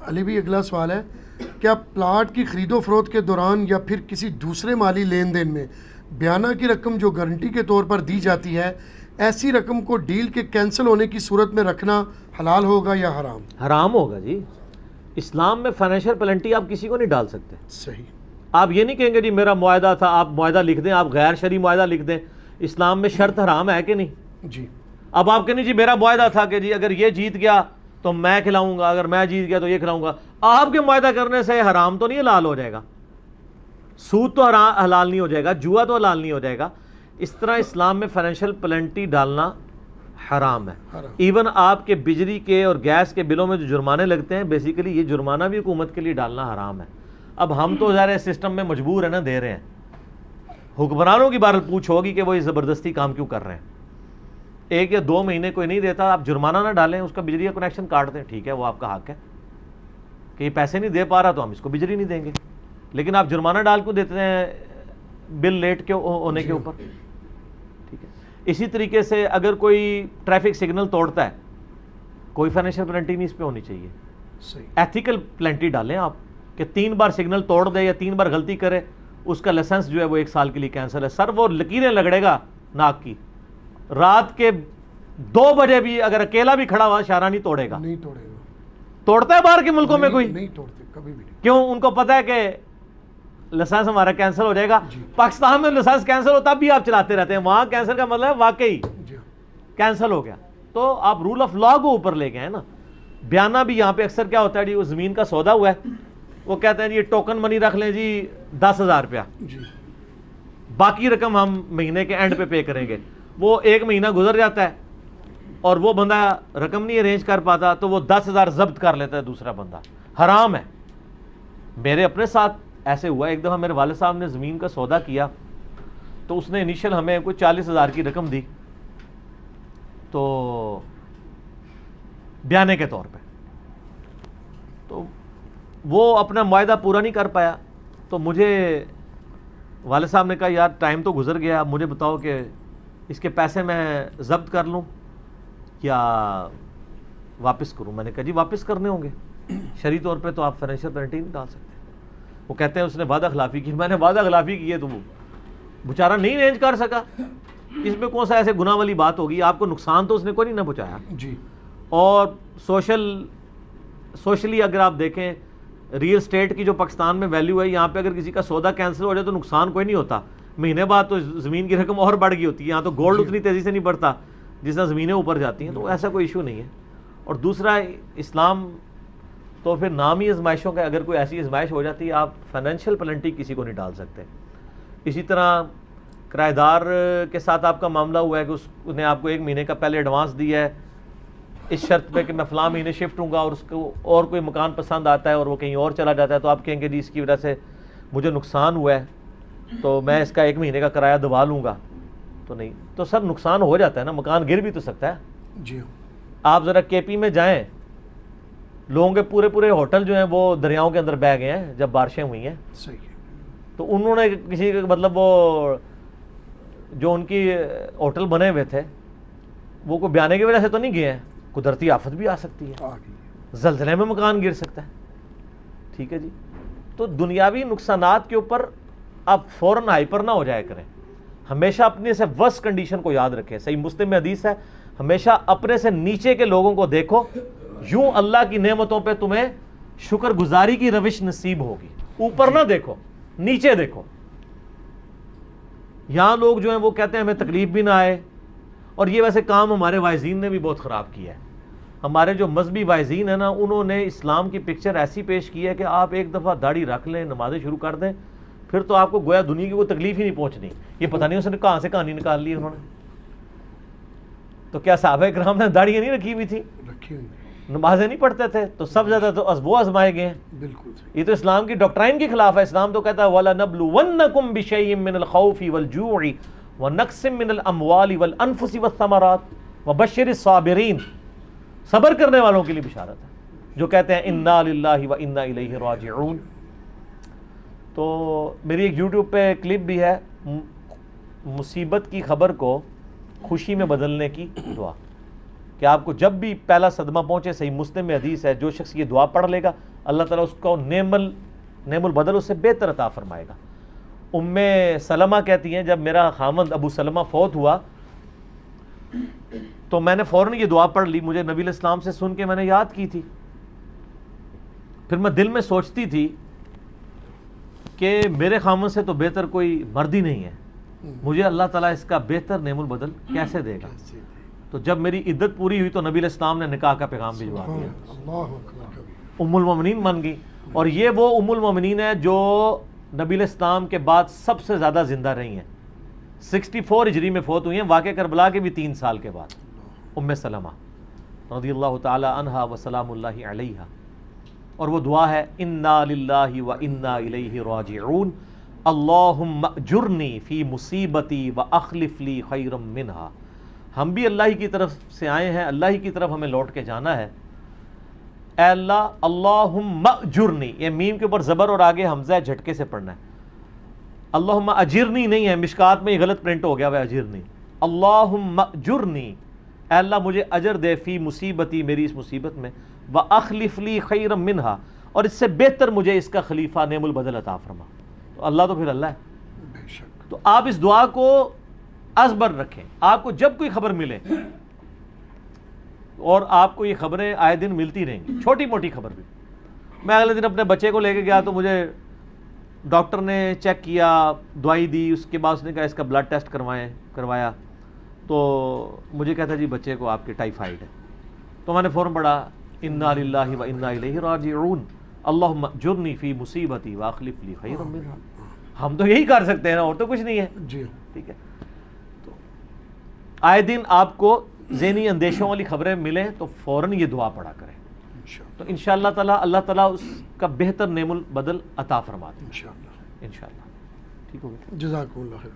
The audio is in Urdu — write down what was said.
علی بھی اگلا سوال ہے، کیا پلاٹ کی خرید و فروخت کے دوران یا پھر کسی دوسرے مالی لین دین میں بیانہ کی رقم جو گارنٹی کے طور پر دی جاتی ہے، ایسی رقم کو ڈیل کے کینسل ہونے کی صورت میں رکھنا حلال ہوگا یا حرام؟ حرام ہوگا جی. اسلام میں فائنینشیل پلنٹی آپ کسی کو نہیں ڈال سکتے. صحیح. آپ یہ نہیں کہیں گے جی میرا معاہدہ تھا، آپ معاہدہ لکھ دیں، آپ غیر شرعی معاہدہ لکھ دیں. اسلام میں شرط حرام ہے کہ نہیں؟ جی. اب آپ کہیں جی میرا معاہدہ تھا کہ جی اگر یہ جیت گیا تو میں کھلاؤں گا، اگر میں جیت گیا تو یہ کھلاؤں گا. آپ کے معاہدہ کرنے سے حرام تو نہیں حلال ہو جائے گا، سود تو حلال نہیں ہو جائے گا، جوا تو حلال نہیں ہو جائے گا. اس طرح اسلام میں فائنینشیل پلنٹی ڈالنا حرام ہے. ایون آپ کے بجلی کے اور گیس کے بلوں میں جو جرمانے لگتے ہیں، بیسیکلی یہ جرمانہ بھی حکومت کے لیے ڈالنا حرام ہے. اب ہم تو ظاہر سسٹم میں مجبور ہیں نا، دے رہے ہیں. حکمرانوں کی بہرحال پوچھ ہوگی کہ وہ یہ زبردستی کام کیوں کر رہے ہیں. 1 یا 2 مہینے کوئی نہیں دیتا، آپ جرمانہ نہ ڈالیں، اس کا بجلی کا کنیکشن کاٹ دیں، ٹھیک ہے، وہ آپ کا حق ہے کہ یہ پیسے نہیں دے پا رہا تو ہم اس کو بجلی نہیں دیں گے. لیکن آپ جرمانہ ڈال کیوں دیتے ہیں بل لیٹ کے ہونے کے اوپر؟ ٹھیک ہے. اسی طریقے سے اگر کوئی ٹریفک سگنل توڑتا ہے، کوئی فائنینشیل پلنٹی نہیں اس پہ ہونی چاہیے. ایتھیکل پلنٹی ڈالیں آپ کہ 3 بار سگنل توڑ دے یا 3 بار غلطی کرے، اس کا لائسنس جو ہے وہ 1 سال کے لیے کینسل ہے. سر وہ لکیریں لگڑے گا ناک کی، رات کے 2 بجے بھی اگر اکیلا بھی کھڑا ہوا اشارہ نہیں توڑے گا. نہیں توڑے گا. توڑتا ہے باہر کے ملکوں میں کوئی؟ نہیں توڑتے کبھی بھی نہیں. کیوں؟ ان کو پتہ ہے کہ لائسنس ہمارا کینسل ہو جائے گا. پاکستان میں لائسنس کینسل ہوتا بھی آپ چلاتے رہتے ہیں، وہاں کینسل کا مطلب ہے واقعی کینسل ہو گیا. تو آپ رول آف لا کو اوپر لے گئے ہیں نا. بیانہ بھی یہاں پہ اکثر کیا ہوتا ہے جی، وہ زمین کا سودا ہوا ہے، وہ کہتے ہیں جی ٹوکن منی رکھ لیں جی 10,000 روپیہ، باقی رقم ہم مہینے کے اینڈ پہ کریں گے. وہ 1 مہینہ گزر جاتا ہے اور وہ بندہ رقم نہیں ارینج کر پاتا تو وہ 10,000 ضبط کر لیتا ہے دوسرا بندہ. حرام ہے. میرے اپنے ساتھ ایسے ہوا، ایک دفعہ میرے والد صاحب نے زمین کا سودا کیا تو اس نے انیشل ہمیں کوئی 40,000 کی رقم دی تو بیانے کے طور پہ، تو وہ اپنا معاہدہ پورا نہیں کر پایا. تو مجھے والد صاحب نے کہا یار ٹائم تو گزر گیا، مجھے بتاؤ کہ اس کے پیسے میں ضبط کر لوں یا واپس کروں. میں نے کہا جی واپس کرنے ہوں گے، شرعی طور پہ تو آپ فائنینشیل پلنٹی نہیں ڈال سکتے. وہ کہتے ہیں اس نے وعدہ خلافی کی. میں نے وعدہ خلافی کی ہے تو وہ بیچارہ نہیں ارینج کر سکا. اس میں کون سا ایسے گناہ والی بات ہوگی؟ آپ کو نقصان تو اس نے کوئی نہیں نہ پہنچایا. جی. اور سوشلی اگر آپ دیکھیں ریل اسٹیٹ کی جو پاکستان میں ویلیو ہے، یہاں پہ اگر کسی کا سودا کینسل ہو جائے تو نقصان کوئی نہیں ہوتا. مہینے بعد تو زمین کی رقم اور بڑھ گئی ہوتی ہے. یہاں تو گولڈ اتنی تیزی سے نہیں بڑھتا جس طرح زمینیں اوپر جاتی ہیں، تو ایسا کوئی ایشو نہیں ہے. اور دوسرا اسلام تو پھر نام ہی آزمائشوں کا، اگر کوئی ایسی آزمائش ہو جاتی ہے آپ فائنینشیل پلنٹی کسی کو نہیں ڈال سکتے. اسی طرح کرایہ دار کے ساتھ آپ کا معاملہ ہوا ہے کہ اس نے آپ کو 1 مہینے کا پہلے ایڈوانس دیا ہے اس شرط پہ کہ میں فلاں مہینے شفٹ ہوں گا، اور اس کو اور کوئی مکان پسند آتا ہے اور وہ کہیں اور چلا جاتا ہے، تو آپ کہیں گے جی اس کی وجہ سے مجھے نقصان ہوا ہے تو میں اس کا 1 مہینے کا کرایہ دبا لوں گا. تو نہیں، تو سر نقصان ہو جاتا ہے نا، مکان گر بھی تو سکتا ہے. جی. آپ ذرا کے پی میں جائیں، لوگوں کے پورے ہوٹل جو ہیں وہ دریاؤں کے اندر بہ گئے ہیں جب بارشیں ہوئی ہیں. صحیح ہے. تو انہوں نے کسی مطلب وہ جو ان کی ہوٹل بنے ہوئے تھے وہ کوئی بیانے کی وجہ سے تو نہیں گئے ہیں، قدرتی آفت بھی آ سکتی ہے، زلزلے میں مکان گر سکتا ہے. ٹھیک ہے جی. تو دنیاوی نقصانات کے اوپر آپ فوراً ہائپر نہ ہو جایا کریں. ہمیشہ اپنے سے ورسٹ کنڈیشن کو یاد رکھیں. صحیح مسلم میں حدیث ہے، ہمیشہ اپنے سے نیچے کے لوگوں کو دیکھو، یوں اللہ کی نعمتوں پہ تمہیں شکر گزاری کی روش نصیب ہوگی. اوپر نہ دیکھو، نیچے دیکھو. یہاں لوگ جو ہیں وہ کہتے ہیں ہمیں تکلیف بھی نہ آئے، اور یہ ویسے کام ہمارے واعظین نے بھی بہت خراب کیا ہے. ہمارے جو مذہبی واعظین ہیں نا، انہوں نے اسلام کی پکچر ایسی پیش کی ہے کہ آپ ایک دفعہ داڑھی رکھ لیں، نمازیں شروع کر دیں، پھر تو آپ کو گویا دنیا کی کوئی تکلیف ہی نہیں پہنچنی. یہ پتہ نہیں اس نے کہاں سے کہانی نکال لی انہوں نے. تو کیا صحابہ کرام نے داڑیاں نہیں رکھی ہوئی تھی؟ رکھی ہوئی. نمازیں نہیں پڑھتے تھے؟ تو سب زیادہ تو وہ آزمائے گئے ہیں. بالکل. یہ تو اسلام کی ڈاکٹرائن کے خلاف ہے. اسلام تو کہتا ہے وَلَنَبْلُوَنَّكُمْ بِشَيْءٍ مِّنَ الْخَوْفِ وَالْجُوعِ وَنَقْصٍ مِّنَ الْأَمْوَالِ وَالْأَنفُسِ وَالثَّمَرَاتِ وَبَشِّرِ الصَّابِرِينَ. صبر کرنے والوں کے لیے بشارت ہے جو کہتے ہیں اِنَّا لِلَّهِ وَإِنَّا إِلَيْهِ رَاجِعُونَ. تو میری ایک یوٹیوب پہ کلپ بھی ہے، مصیبت کی خبر کو خوشی میں بدلنے کی دعا. کہ آپ کو جب بھی پہلا صدمہ پہنچے، صحیح مسلم میں حدیث ہے، جو شخص یہ دعا پڑھ لے گا اللہ تعالیٰ اس کو نعم البدل اس سے بہتر عطا فرمائے گا۔ ام سلمہ کہتی ہیں جب میرا خامند ابو سلمہ فوت ہوا تو میں نے فوراً یہ دعا پڑھ لی، مجھے نبی علیہ السلام سے سن کے میں نے یاد کی تھی، پھر میں دل میں سوچتی تھی کہ میرے خامند سے تو بہتر کوئی مرد ہی نہیں ہے، مجھے اللہ تعالیٰ اس کا بہتر نعم البدل کیسے دے گا؟ تو جب میری عدت پوری ہوئی تو نبی علیہ السلام نے نکاح کا پیغام بھجوا دیا، اللہ اکبر۔ ام المومنین بن گئی، اور یہ وہ ام المومنین ہے جو نبی علیہ السلام کے بعد سب سے زیادہ زندہ رہی ہیں، 64 ہجری میں فوت ہوئی ہیں، واقع کربلا کے بھی 3 سال کے بعد، ام سلمہ رضی اللہ تعالی عنہا وسلام اللہ علیہا۔ اور وہ دعا ہے انا للہ و انا الیہ راجعون اللہم اجرنی فی مصیبتی و اخلف لی خیرا منہا۔ ہم بھی اللہ ہی کی طرف سے آئے ہیں، اللہ ہی کی طرف ہمیں لوٹ کے جانا ہے۔ اے اللہ، اللہم اجرنی، یہ میم کے اوپر زبر اور آگے حمزہ ہے، جھٹکے سے پڑھنا ہے، اللہم اجرنی نہیں ہے، مشکات میں یہ غلط پرنٹ ہو گیا ہے اجرنی، اللہم اجرنی، اے اللہ مجھے اجر دے فی مصیبتی، میری اس مصیبت میں، وَأَخْلِفْ لِي خَيْرًا مِّنْهَا، اور اس سے بہتر مجھے اس کا خلیفہ نعم البدل عطا فرما۔ تو اللہ تو پھر اللہ ہے، بے شک۔ تو آپ اس دعا کو ازبر رکھیں، آپ کو جب کوئی خبر ملے، اور آپ کو یہ خبریں آئے دن ملتی رہیں گی، چھوٹی موٹی خبر بھی۔ میں اگلے دن اپنے بچے کو لے کے گیا تو مجھے ڈاکٹر نے چیک کیا، دوائی دی، اس کے بعد اس نے کہا اس کا بلڈ ٹیسٹ کروایا، تو مجھے کہتا جی بچے کو آپ کے ٹائیفائڈ ہے، تو میں نے فوراً پڑھا انا للہ و انا الیہ راجعون اللہم اجرنی فی مصیبتی واخلف لی خیرا منہا۔ ہم تو یہی کر سکتے ہیں نا، اور تو کچھ نہیں ہے، جی ٹھیک ہے۔ تو آئے دن آپ کو ذہنی اندیشوں والی خبریں ملیں تو فوراً یہ دعا پڑھا کریں، انشاءاللہ، تو انشاءاللہ تعالی اللہ تعالیٰ اس کا بہتر نعم البدل عطا فرما دے انشاءاللہ۔ انشاءاللہ۔ ٹھیک ہو گیا؟ جزاکم اللہ خیر۔